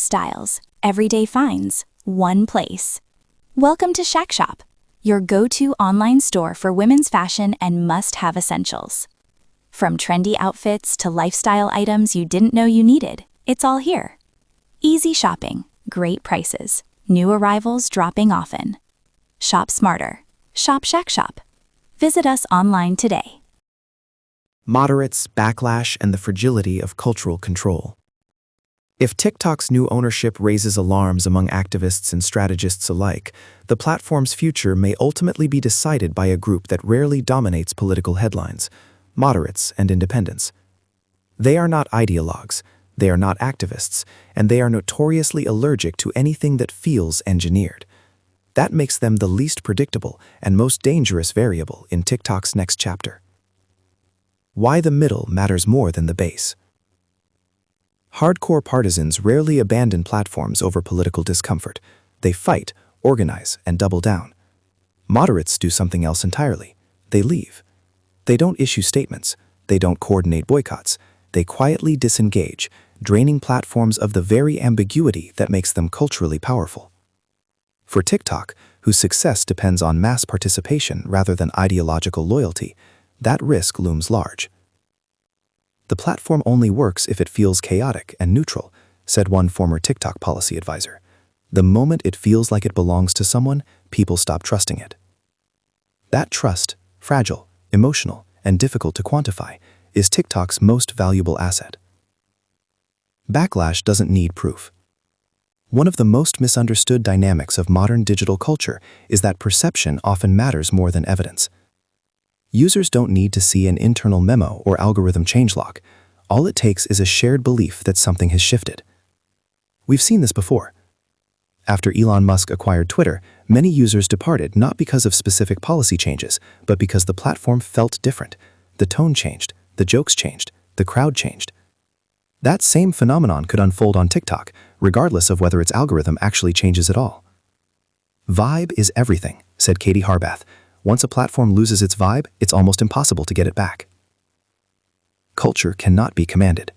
styles, everyday finds, one place. Welcome to Shack Shop, your go-to online store for women's fashion and must-have essentials. From trendy outfits to lifestyle items you didn't know you needed, it's all here. Easy shopping, great prices, new arrivals dropping often. Shop smarter. Shop Shack Shop. Visit us online today. Moderates, backlash, and the fragility of cultural control. If TikTok's new ownership raises alarms among activists and strategists alike, the platform's future may ultimately be decided by a group that rarely dominates political headlines: moderates and independents. They are not ideologues, they are not activists, and they are notoriously allergic to anything that feels engineered. That makes them the least predictable and most dangerous variable in TikTok's next chapter. Why the middle matters more than the base. Hardcore partisans rarely abandon platforms over political discomfort. They fight, organize, and double down. Moderates do something else entirely. They leave. They don't issue statements. They don't coordinate boycotts. They quietly disengage, draining platforms of the very ambiguity that makes them culturally powerful. For TikTok, whose success depends on mass participation rather than ideological loyalty, that risk looms large. The platform only works if it feels chaotic and neutral, said one former TikTok policy advisor. The moment it feels like it belongs to someone, people stop trusting it. That trust, fragile, emotional, and difficult to quantify, is TikTok's most valuable asset. Backlash doesn't need proof. One of the most misunderstood dynamics of modern digital culture is that perception often matters more than evidence. Users don't need to see an internal memo or algorithm changelog. All it takes is a shared belief that something has shifted. We've seen this before. After Elon Musk acquired Twitter, many users departed not because of specific policy changes, but because the platform felt different. The tone changed, the jokes changed, the crowd changed. That same phenomenon could unfold on TikTok, regardless of whether its algorithm actually changes at all. Vibe is everything, said Katie Harbath. Once a platform loses its vibe, it's almost impossible to get it back. Culture cannot be commanded.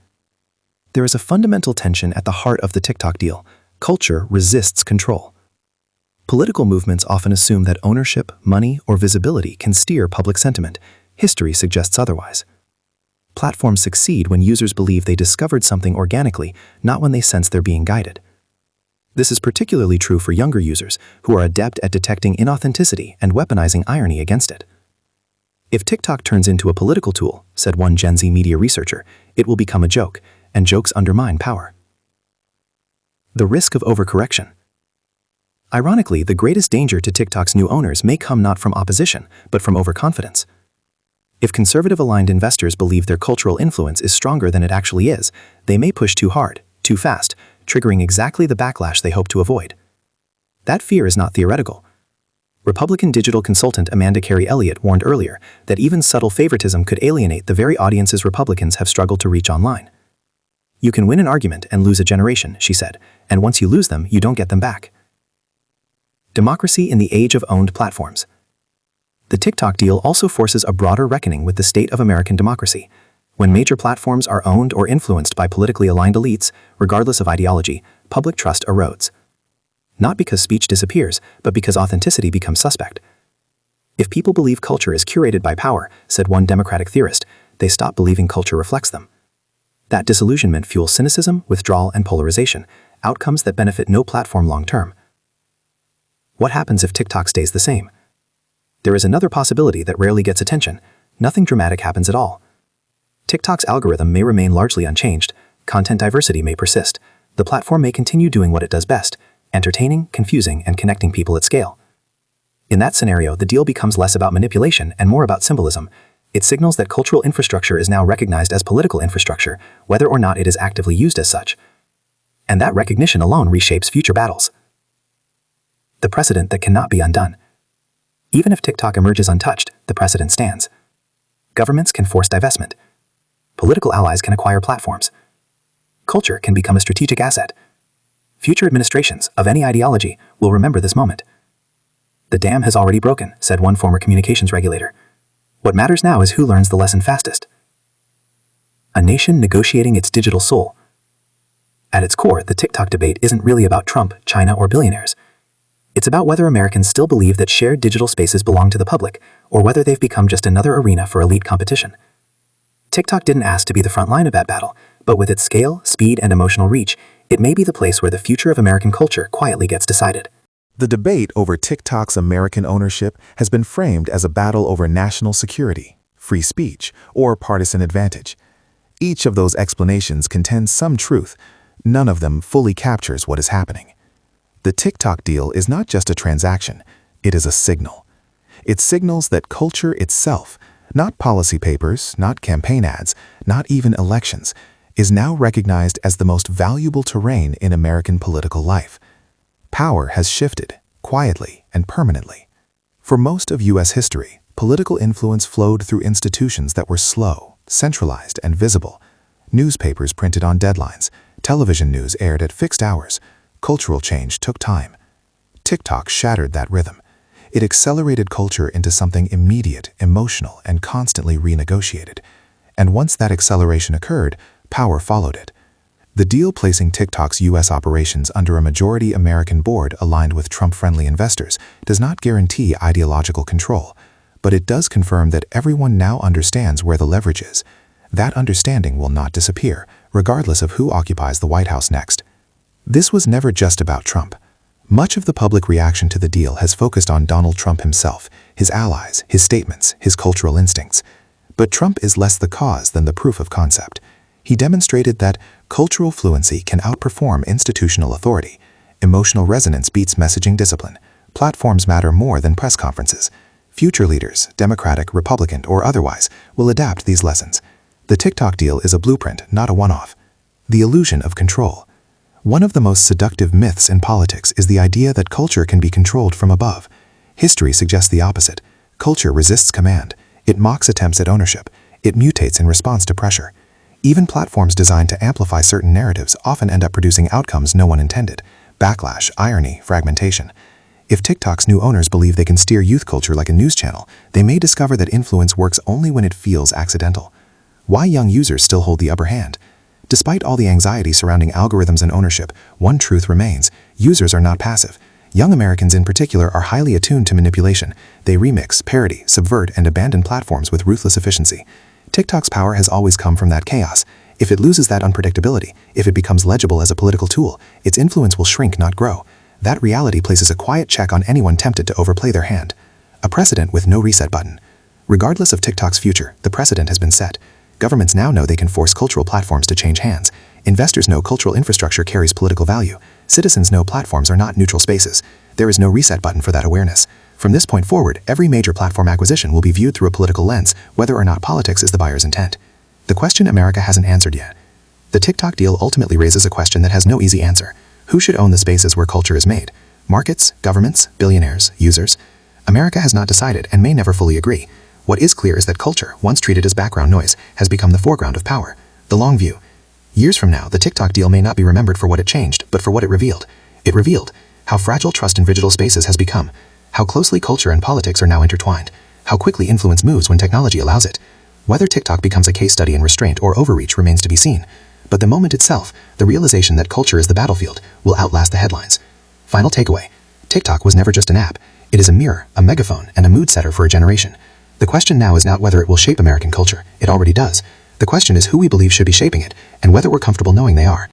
There is a fundamental tension at the heart of the TikTok deal. Culture resists control. Political movements often assume that ownership, money, or visibility can steer public sentiment. History suggests otherwise. Platforms succeed when users believe they discovered something organically, not when they sense they're being guided. This is particularly true for younger users, who are adept at detecting inauthenticity and weaponizing irony against it. If TikTok turns into a political tool, said one Gen Z media researcher, it will become a joke, and jokes undermine power. The risk of overcorrection. Ironically, the greatest danger to TikTok's new owners may come not from opposition, but from overconfidence. If conservative-aligned investors believe their cultural influence is stronger than it actually is, they may push too hard, too fast, triggering exactly the backlash they hope to avoid. That fear is not theoretical. Republican digital consultant Amanda Carey Elliott warned earlier that even subtle favoritism could alienate the very audiences Republicans have struggled to reach online. You can win an argument and lose a generation, she said, and once you lose them, you don't get them back. Democracy in the age of owned platforms. The TikTok deal also forces a broader reckoning with the state of American democracy. When major platforms are owned or influenced by politically aligned elites, regardless of ideology, public trust erodes. Not because speech disappears, but because authenticity becomes suspect. If people believe culture is curated by power, said one Democratic theorist, they stop believing culture reflects them. That disillusionment fuels cynicism, withdrawal, and polarization, outcomes that benefit no platform long-term. What happens if TikTok stays the same? There is another possibility that rarely gets attention. Nothing dramatic happens at all. TikTok's algorithm may remain largely unchanged, content diversity may persist, the platform may continue doing what it does best, entertaining, confusing, and connecting people at scale. In that scenario, the deal becomes less about manipulation and more about symbolism. It signals that cultural infrastructure is now recognized as political infrastructure, whether or not it is actively used as such. And that recognition alone reshapes future battles. The precedent that cannot be undone. Even if TikTok emerges untouched, the precedent stands. Governments can force divestment. Political allies can acquire platforms. Culture can become a strategic asset. Future administrations of any ideology will remember this moment. The dam has already broken, said one former communications regulator. What matters now is who learns the lesson fastest. A nation negotiating its digital soul. At its core, the TikTok debate isn't really about Trump, China, or billionaires. It's about whether Americans still believe that shared digital spaces belong to the public, or whether they've become just another arena for elite competition. TikTok didn't ask to be the front line of that battle, but with its scale, speed, and emotional reach, it may be the place where the future of American culture quietly gets decided. The debate over TikTok's American ownership has been framed as a battle over national security, free speech, or partisan advantage. Each of those explanations contains some truth. None of them fully captures what is happening. The TikTok deal is not just a transaction, it is a signal. It signals that culture itself, not policy papers, not campaign ads, not even elections, is now recognized as the most valuable terrain in American political life. Power has shifted, quietly and permanently. For most of U.S. history, political influence flowed through institutions that were slow, centralized, and visible. Newspapers printed on deadlines, television news aired at fixed hours. Cultural change took time. TikTok shattered that rhythm. It accelerated culture into something immediate, emotional, and constantly renegotiated. And once that acceleration occurred, power followed it. The deal placing TikTok's U.S. operations under a majority American board aligned with Trump-friendly investors does not guarantee ideological control, but it does confirm that everyone now understands where the leverage is. That understanding will not disappear, regardless of who occupies the White House next. This was never just about Trump. Much of the public reaction to the deal has focused on Donald Trump himself, his allies, his statements, his cultural instincts. But Trump is less the cause than the proof of concept. He demonstrated that cultural fluency can outperform institutional authority. Emotional resonance beats messaging discipline. Platforms matter more than press conferences. Future leaders, Democratic, Republican, or otherwise, will adapt these lessons. The TikTok deal is a blueprint, not a one-off. The illusion of control. One of the most seductive myths in politics is the idea that culture can be controlled from above. History suggests the opposite. Culture resists command. It mocks attempts at ownership. It mutates in response to pressure. Even platforms designed to amplify certain narratives often end up producing outcomes no one intended. Backlash, irony, fragmentation. If TikTok's new owners believe they can steer youth culture like a news channel, they may discover that influence works only when it feels accidental. Why young users still hold the upper hand? Despite all the anxiety surrounding algorithms and ownership, one truth remains: users are not passive. Young Americans in particular are highly attuned to manipulation. They remix, parody, subvert, and abandon platforms with ruthless efficiency. TikTok's power has always come from that chaos. If it loses that unpredictability, if it becomes legible as a political tool, its influence will shrink, not grow. That reality places a quiet check on anyone tempted to overplay their hand. A precedent with no reset button. Regardless of TikTok's future, the precedent has been set. Governments now know they can force cultural platforms to change hands. Investors know cultural infrastructure carries political value. Citizens know platforms are not neutral spaces. There is no reset button for that awareness. From this point forward, every major platform acquisition will be viewed through a political lens, whether or not politics is the buyer's intent. The question America hasn't answered yet. The TikTok deal ultimately raises a question that has no easy answer. Who should own the spaces where culture is made? Markets, governments, billionaires, users? America has not decided and may never fully agree. What is clear is that culture, once treated as background noise, has become the foreground of power. The long view. Years from now, the TikTok deal may not be remembered for what it changed, but for what it revealed. It revealed how fragile trust in digital spaces has become, how closely culture and politics are now intertwined, how quickly influence moves when technology allows it. Whether TikTok becomes a case study in restraint or overreach remains to be seen. But the moment itself, the realization that culture is the battlefield, will outlast the headlines. Final takeaway. TikTok was never just an app. It is a mirror, a megaphone, and a mood setter for a generation. The question now is not whether it will shape American culture. It already does. The question is who we believe should be shaping it, and whether we're comfortable knowing they are.